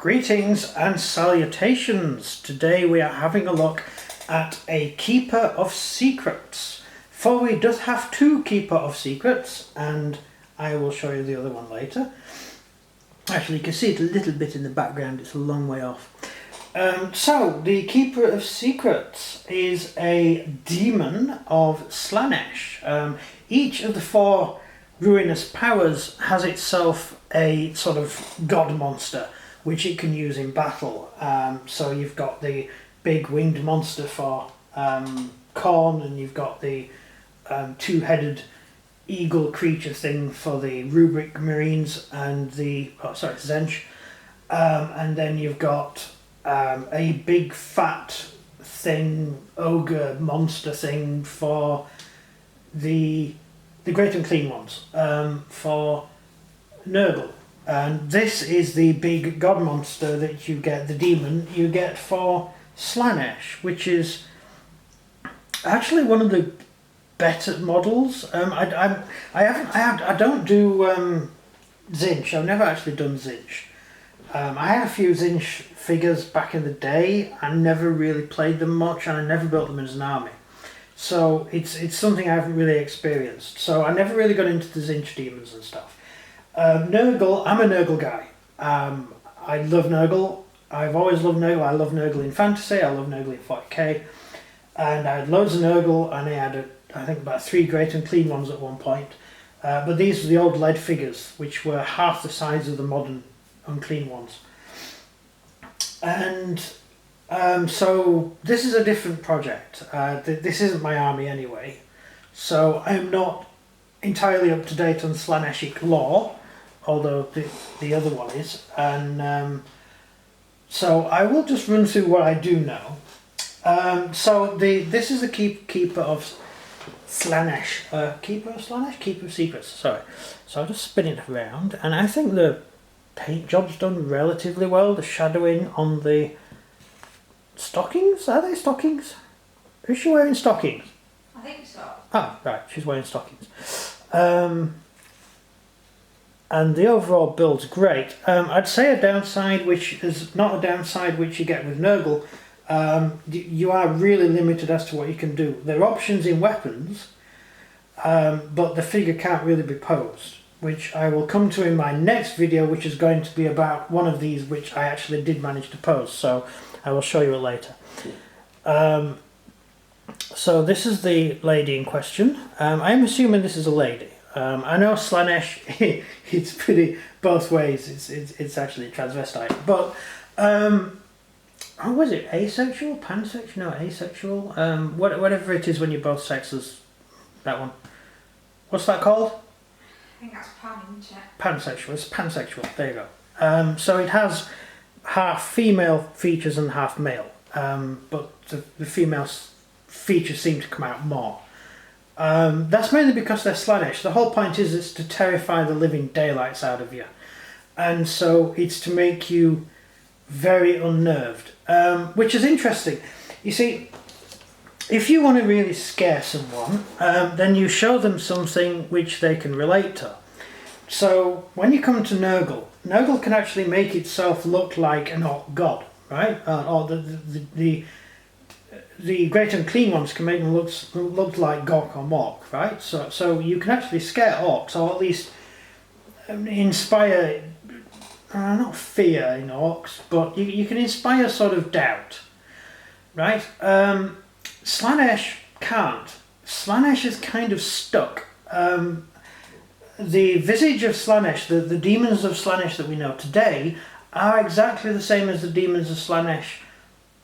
Greetings and salutations. Today we are having a look at a Keeper of Secrets. For we does have two Keeper of Secrets, and I will show you the other one later. Actually, you can see it a little bit in the background, it's a long way off. So, the Keeper of Secrets is a demon of Slaanesh. Each of the four ruinous powers has itself a sort of god monster which it can use in battle. So you've got the big winged monster for Khorne, and you've got the two-headed eagle creature thing for the Rubric Marines and the Tzeentch. And then you've got a big fat thing, ogre monster thing for the Great and Clean ones, for Nurgle. And this is the big god monster that you get, the demon you get for Slaanesh, which is actually one of the better models. I don't do Tzeentch. I've never actually done Tzeentch. I had a few Tzeentch figures back in the day. I never really played them much, and I never built them as an army. So it's something I haven't really experienced. So I never really got into the Tzeentch demons and stuff. Nurgle, I'm a Nurgle guy. I love Nurgle. I've always loved Nurgle. I love Nurgle in fantasy. I love Nurgle in 40k. And I had loads of Nurgle, and I had, I think, about 3 Great and Clean ones at one point. But these were the old lead figures, which were half the size of the modern unclean ones. And so this is a different project. This isn't my army anyway. So I'm not entirely up to date on Slaaneshic lore, although the other one is, and so I will just run through what I do know. So this is the Keeper of Slaanesh, Keeper of Slaanesh, Keeper of Secrets. Sorry. So I'll just spin it around, and I think the paint job's done relatively well. The shadowing on the stockings, are they stockings? Is she wearing stockings? I think so. Ah, right, she's wearing stockings. And the overall build's great. I'd say a downside, which is not a downside which you get with Nurgle, you are really limited as to what you can do. There are options in weapons, but the figure can't really be posed, which I will come to in my next video, which is going to be about one of these which I actually did manage to pose, so I will show you it later. So this is the lady in question. I'm assuming this is a lady. I know Slaanesh, it's pretty both ways. It's actually a transvestite. But how was it? Asexual, pansexual? No, asexual. Whatever it is when you're both sexes. That one. What's that called? I think that's pan, isn't it? Pansexual. It's pansexual. There you go. So it has half female features and half male. But the female features seem to come out more. That's mainly because they're Slaanesh. The whole point is to terrify the living daylights out of you. And so it's to make you very unnerved. Which is interesting. You see, if you want to really scare someone, then you show them something which they can relate to. So when you come to Nurgle, Nurgle can actually make itself look like an orc god, right? Or the Great and Clean ones can make them look like Gork or Mork, right? So you can actually scare orcs, or at least inspire, not fear in orcs, but you can inspire sort of doubt, right? Slaanesh can't. Slaanesh is kind of stuck. The visage of Slaanesh, the demons of Slaanesh that we know today, are exactly the same as the demons of Slaanesh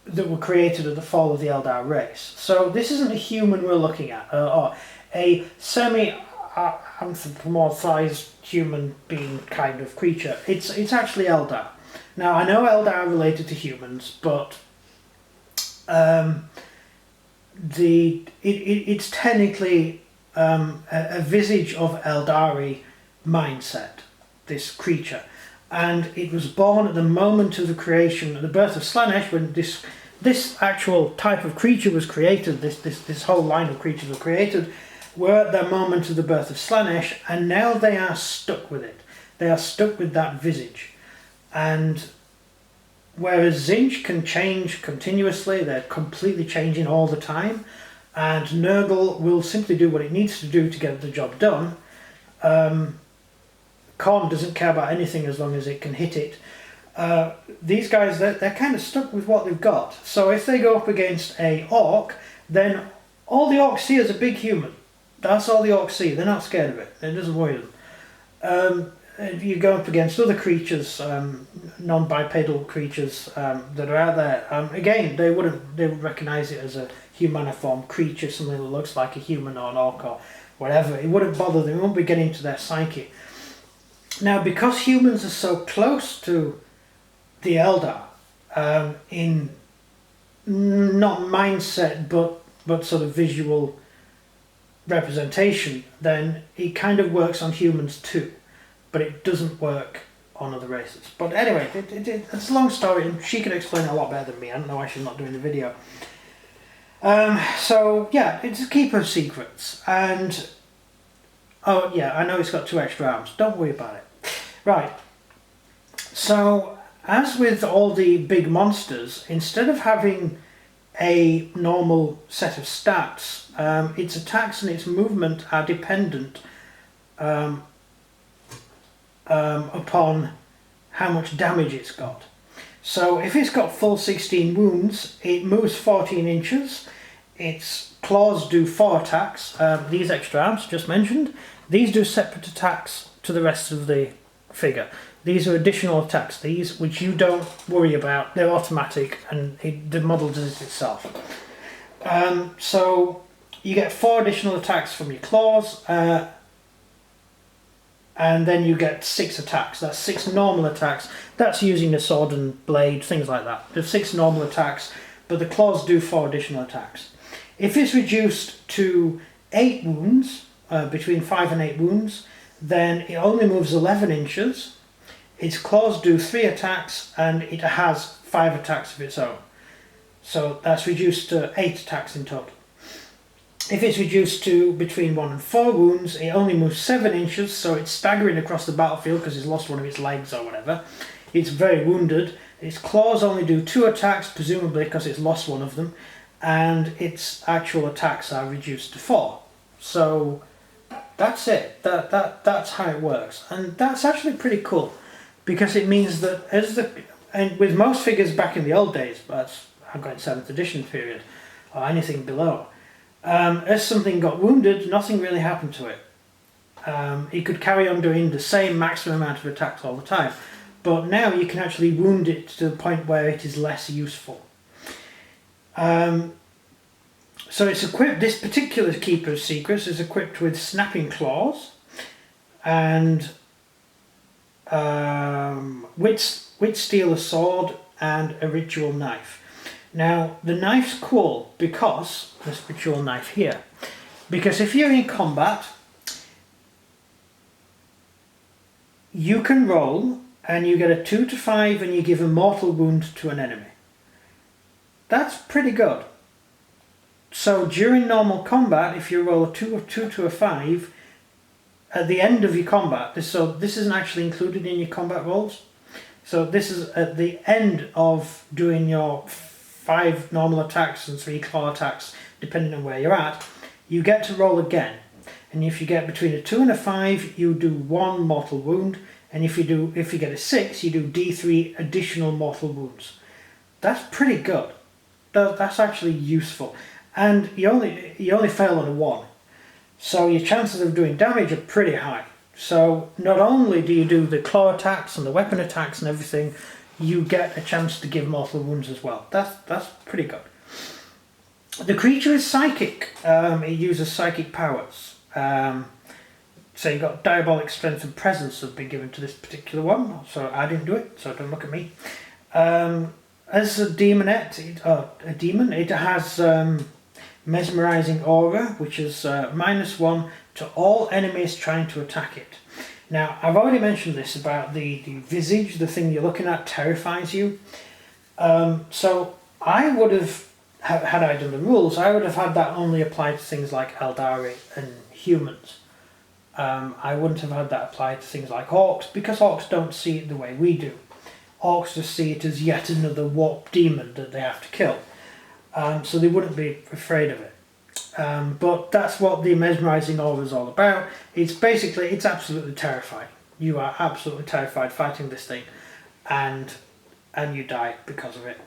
that were created at the fall of the Eldar race. So this isn't a human we're looking at, or a semi-anthropomorphized human being kind of creature. It's actually Eldar. Now I know Eldar are related to humans, but it's technically a visage of Eldari mindset, this creature. And it was born at the moment of the creation, at the birth of Slaanesh, when this actual type of creature was created, this whole line of creatures were created, were at the moment of the birth of Slaanesh, and now they are stuck with it. They are stuck with that visage. And whereas Zinj can change continuously, they're completely changing all the time, and Nurgle will simply do what it needs to do to get the job done. Khorne doesn't care about anything as long as it can hit it. These guys, they're kind of stuck with what they've got. So if they go up against a orc, then all the orcs see is a big human. That's all the orcs see. They're not scared of it. It doesn't worry them. You go up against other creatures, non-bipedal creatures that are out there. Again, they would recognise it as a humaniform creature, something that looks like a human or an orc or whatever. It wouldn't bother them. It won't be getting into their psyche. Now, because humans are so close to the Eldar, in not mindset but sort of visual representation, then it kind of works on humans too, but it doesn't work on other races. But anyway, it's a long story, and she can explain it a lot better than me. I don't know why she's not doing the video. So yeah, it's a keeper of secrets, and oh yeah, I know it's got 2 extra arms. Don't worry about it. Right. So as with all the big monsters, instead of having a normal set of stats, its attacks and its movement are dependent upon how much damage it's got. So if it's got full 16 wounds, it moves 14 inches, its claws do 4 attacks, these extra arms just mentioned, these do separate attacks to the rest of the figure. These are additional attacks, these which you don't worry about, they're automatic and the model does it itself. So you get 4 additional attacks from your claws, and then you get 6 attacks. That's 6 normal attacks. That's using the sword and blade, things like that. There's 6 normal attacks, but the claws do 4 additional attacks. If it's reduced to 8 wounds, between 5 and 8 wounds, then it only moves 11 inches. Its claws do 3 attacks, and it has 5 attacks of its own. So that's reduced to 8 attacks in total. If it's reduced to between 1 and 4 wounds, it only moves 7 inches, so it's staggering across the battlefield because it's lost one of its legs or whatever. It's very wounded. Its claws only do 2 attacks, presumably because it's lost one of them, and its actual attacks are reduced to 4. So that's it. That's how it works, and that's actually pretty cool, because it means that and with most figures back in the old days, but I'm going 7th edition period or anything below, as something got wounded, nothing really happened to it. It could carry on doing the same maximum amount of attacks all the time, but now you can actually wound it to the point where it is less useful. So it's equipped, this particular Keeper of Secrets is equipped with snapping claws and wit steel, a sword, and a ritual knife. Now the knife's cool because, this ritual knife here, because if you're in combat, you can roll and you get a 2 to 5 and you give a mortal wound to an enemy. That's pretty good. So during normal combat, if you roll a 2 to a 5, at the end of your combat, this isn't actually included in your combat rolls. So this is at the end of doing your 5 normal attacks and 3 claw attacks, depending on where you're at, you get to roll again. And if you get between a 2 and a 5, you do 1 mortal wound, and if you get a 6, you do D3 additional mortal wounds. That's pretty good. That's actually useful. And you only fail on a 1. So your chances of doing damage are pretty high. So not only do you do the claw attacks and the weapon attacks and everything, you get a chance to give mortal wounds as well. That's pretty good. The creature is psychic. It uses psychic powers. So you've got diabolic strength and presence have been given to this particular one. So I didn't do it, so don't look at me. As a demonette, a demon, it has mesmerizing aura, which is -1 to all enemies trying to attack it. Now, I've already mentioned this about the visage, the thing you're looking at terrifies you. So I would have, had I done the rules, I would have had that only apply to things like Eldari and humans. I wouldn't have had that apply to things like orcs, because orcs don't see it the way we do. orcs just see it as yet another warp demon that they have to kill. So they wouldn't be afraid of it. But that's what the mesmerizing aura is all about. It's basically, it's absolutely terrifying. You are absolutely terrified fighting this thing, and you die because of it.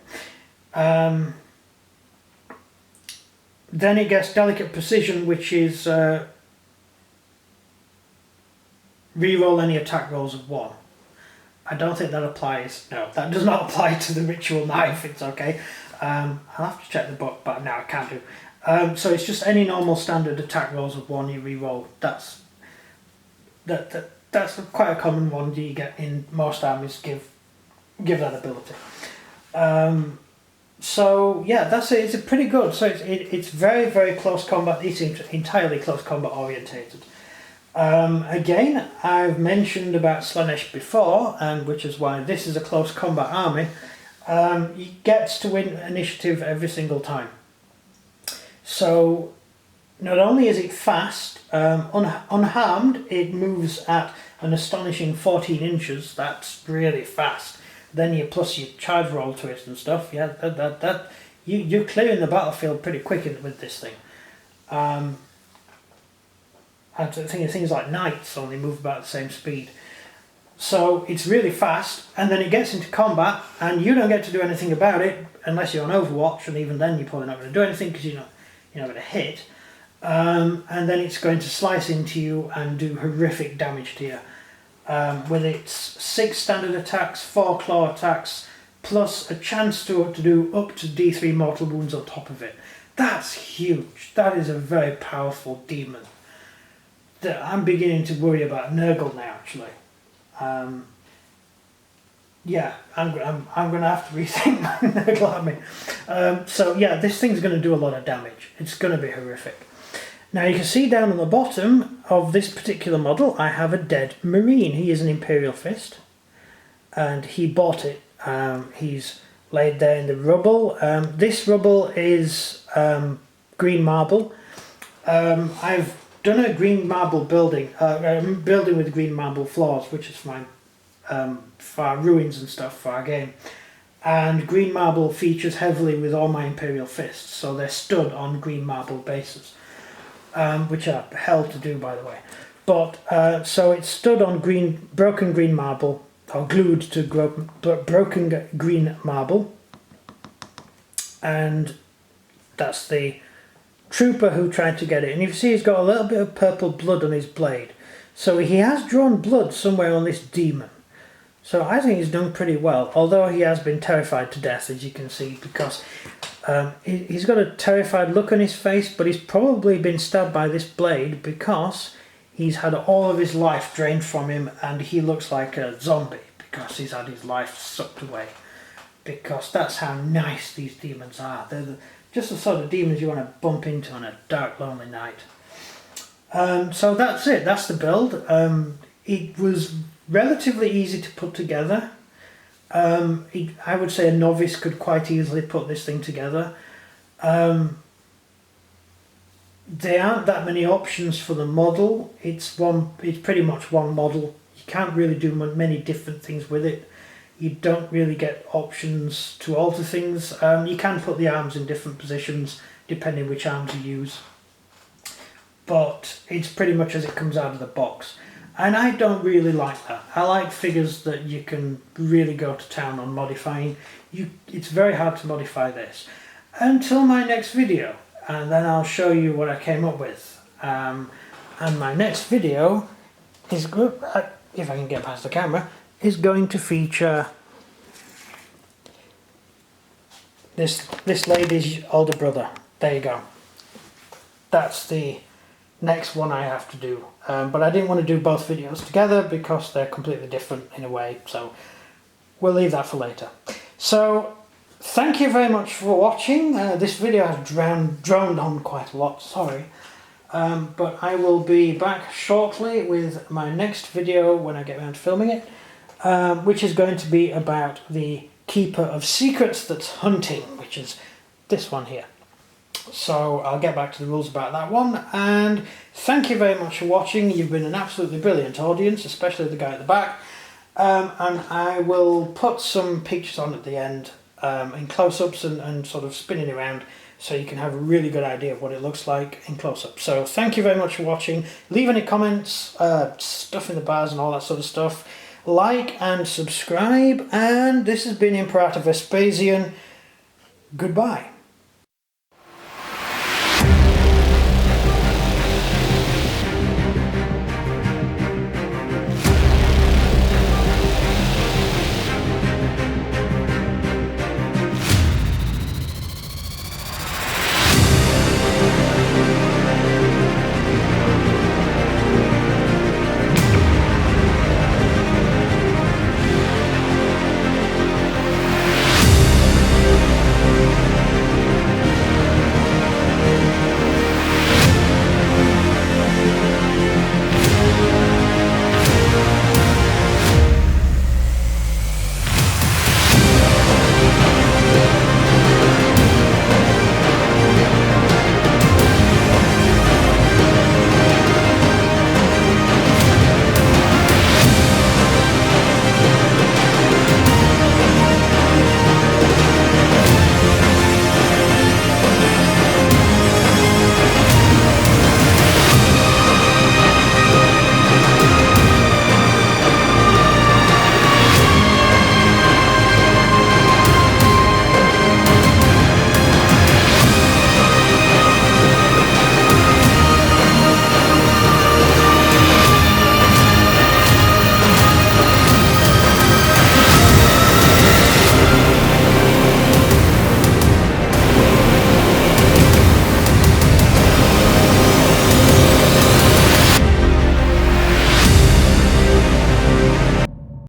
Then it gets delicate precision, which is reroll any attack rolls of 1. I don't think that applies. No, that does not apply to the ritual knife. It's okay. I'll have to check the book, but no, I can't do. So it's just any normal standard attack rolls of 1 you reroll. That's quite a common one you get in most armies. Give that ability. So yeah, that's it. It's pretty good. So it's very, very close combat. It's entirely close combat orientated. Again, I've mentioned about Slaanesh before, and which is why this is a close combat army. He gets to win initiative every single time. So not only is it fast, unharmed, it moves at an astonishing 14 inches. That's really fast. Then you plus your charge roll to it and stuff. Yeah, you're clearing the battlefield pretty quick with this thing. I think things like knights only move about the same speed. So it's really fast, and then it gets into combat, and you don't get to do anything about it unless you're on Overwatch, and even then you're probably not going to do anything because you're not going to hit. And then it's going to slice into you and do horrific damage to you. With its 6 standard attacks, 4 claw attacks, plus a chance to do up to D3 mortal wounds on top of it. That's huge. That is a very powerful demon. I'm beginning to worry about Nurgle now, actually. Yeah, I'm going to have to rethink my Nurgle army. So yeah, this thing's going to do a lot of damage. It's going to be horrific. Now you can see down on the bottom of this particular model, I have a dead Marine. He is an Imperial Fist, and he bought it. He's laid there in the rubble. This rubble is green marble. I've done a green marble building, building with green marble floors, which is fine for our ruins and stuff for our game. And green marble features heavily with all my Imperial Fists, so they're stood on green marble bases, which are hell to do, by the way. But so it's stood on broken green marble, or glued to broken green marble, and that's the trooper who tried to get it. And you see he's got a little bit of purple blood on his blade, so he has drawn blood somewhere on this demon. So I think he's done pretty well, although he has been terrified to death, as you can see, because he's got a terrified look on his face, but he's probably been stabbed by this blade because he's had all of his life drained from him, and he looks like a zombie because he's had his life sucked away. Because that's how nice these demons are. They're just the sort of demons you want to bump into on a dark, lonely night. So that's it. That's the build. It was relatively easy to put together. I would say a novice could quite easily put this thing together. There aren't that many options for the model. It's pretty much one model. You can't really do many different things with it. You don't really get options to alter things. You can put the arms in different positions depending which arms you use, but it's pretty much as it comes out of the box. And I don't really like that. I like figures that you can really go to town on modifying. It's very hard to modify this. Until my next video, and then I'll show you what I came up with. And my next video is good, if I can get past the camera, is going to feature this lady's older brother. There you go. That's the next one I have to do, but I didn't want to do both videos together because they're completely different in a way, so we'll leave that for later. So thank you very much for watching. This video has droned on quite a lot, sorry, but I will be back shortly with my next video when I get around to filming it, which is going to be about the Keeper of Secrets that's hunting, which is this one here. So I'll get back to the rules about that one, and thank you very much for watching. You've been an absolutely brilliant audience, especially the guy at the back, And I will put some pictures on at the end in close-ups and sort of spinning around so you can have a really good idea of what it looks like in close-up. So thank you very much for watching. Leave any comments, stuff in the bars and all that sort of stuff. Like and subscribe, and this has been Imperator Vespasian. Goodbye.